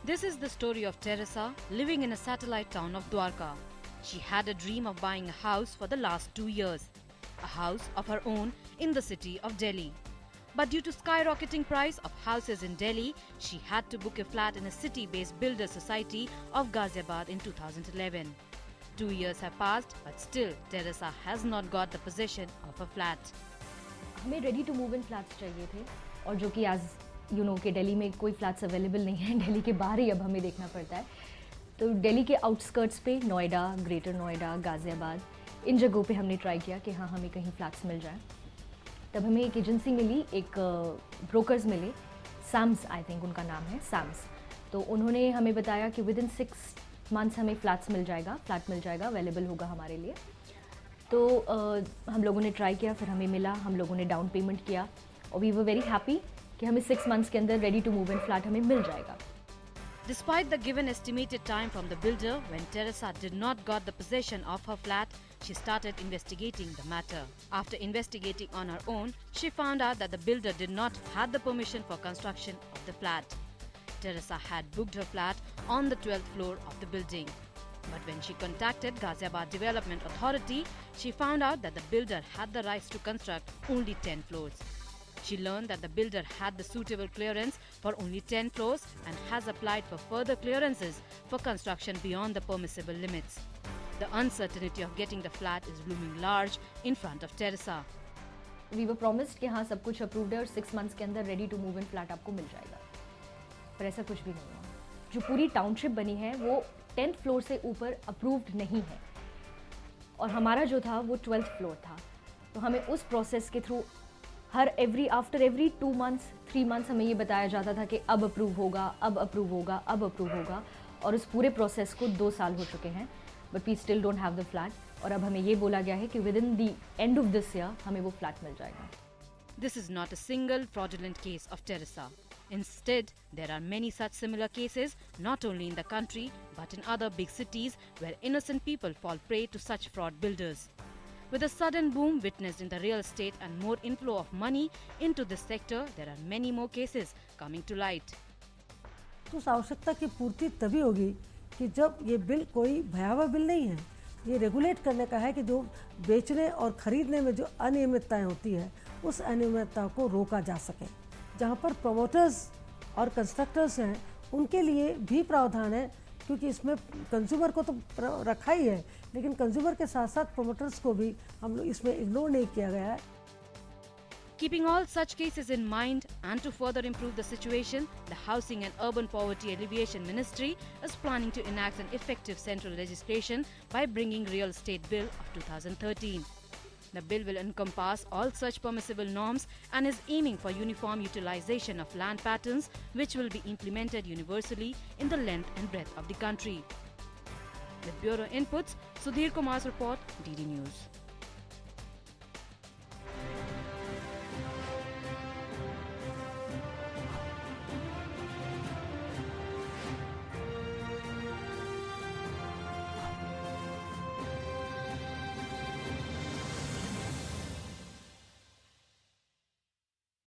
This is the story of Teresa living in a satellite town of Dwarka. She had a dream of buying a house for the last 2 years, a house of her own in the city of Delhi. But due to skyrocketing price of houses in Delhi, she had to book a flat in a city-based builder society of Ghaziabad in 2011. 2 years have passed, but still Teresa has not got the possession of a flat. हमें ready to move in flats चाहिए थे और जो कि आज कि दिल्ली में कोई फ्लैट्स अवेलेबल नहीं है, दिल्ली के बाहर ही अब हमें देखना पड़ता है। तो दिल्ली के आउटस्कर्ट्स पे नोएडा, ग्रेटर नोएडा, गाज़ियाबाद, इन जगहों पे हमने ट्राई किया कि हाँ हमें कहीं फ्लैट्स मिल जाए। तब हमें एक एजेंसी मिली, एक ब्रोकर्स मिले, सैम्स आई थिंक उनका नाम है, सैम्स। तो उन्होंने हमें बताया कि विद इन 6 मंथ्स हमें फ्लैट मिल जाएगा, अवेलेबल होगा हमारे लिए। तो हम लोगों ने ट्राई किया, फिर हमें मिला, हम लोगों ने डाउन पेमेंट किया और वी वर वेरी हैप्पी कि हमें 6 मंथ्स के अंदर ready to move in flat हमें मिल जाएगा। Despite the given estimated time from the builder, when Teresa did not got the possession of her flat, she started investigating the matter. After investigating on her own, she found out that the builder did not have the permission for construction of the flat. Teresa had booked her flat on the 12th floor of the building. But when she contacted Ghaziabad Development Authority, she found out that the builder had the rights to construct only 10 floors. She learned that the builder had the suitable clearance for only 10 floors and has applied for further clearances for construction beyond the permissible limits. The uncertainty of getting the flat is looming large in front of Teresa. We were promised कि हाँ सब कुछ approved है और 6 months के अंदर ready to move in flat आपको मिल जाएगा, पर ऐसा कुछ भी नहीं हुआ। जो पूरी टाउनशिप बनी है वो 10th फ्लोर से ऊपर अप्रूव्ड नहीं है और हमारा जो था वो 12th फ्लोर था। तो हमें उस प्रोसेस के through after every 2 months 3 months हमें ये बताया जाता था कि अब अप्रूव होगा, अब अप्रूव होगा, अब अप्रूव होगा, और उस पूरे प्रोसेस को 2 साल हो चुके हैं, but we still don't have the flat. और अब हमें ये बोला गया है कि within the end of this year हमें वो फ्लैट मिल जाएगा। This is not a single fraudulent case of Teresa. Instead, there are many such similar cases not only in the country but in other big cities where innocent people fall prey to such fraud builders. With a sudden boom witnessed in the real estate and more inflow of money into this sector, there are many more cases coming to light. तो उस आवश्यकता की पूर्ति तभी होगी कि जब ये बिल कोई भयावह बिल नहीं है, ये रेगुलेट करने का है कि जो बेचने और खरीदने में जो अनियमितताएं होती है उस अनियमितता को रोका जा सके। जहाँ पर प्रमोटर्स और कंस्ट्रक्टर्स हैं उनके लिए भी प्रावधान है, क्योंकि इसमें कंज्यूमर को तो रखा ही है, लेकिन कंज्यूमर के साथ साथ प्रमोटर्स को भी हम लोग इसमें इग्नोर नहीं किया गया है। Keeping all such cases in mind and to further improve the situation, the Housing and Urban Poverty Alleviation Ministry is planning to enact an effective central legislation by bringing Real Estate Bill of 2013. The bill will encompass all such permissible norms and is aiming for uniform utilization of land patterns which will be implemented universally in the length and breadth of the country. With Bureau Inputs, Sudhir Kumar's report, DD News.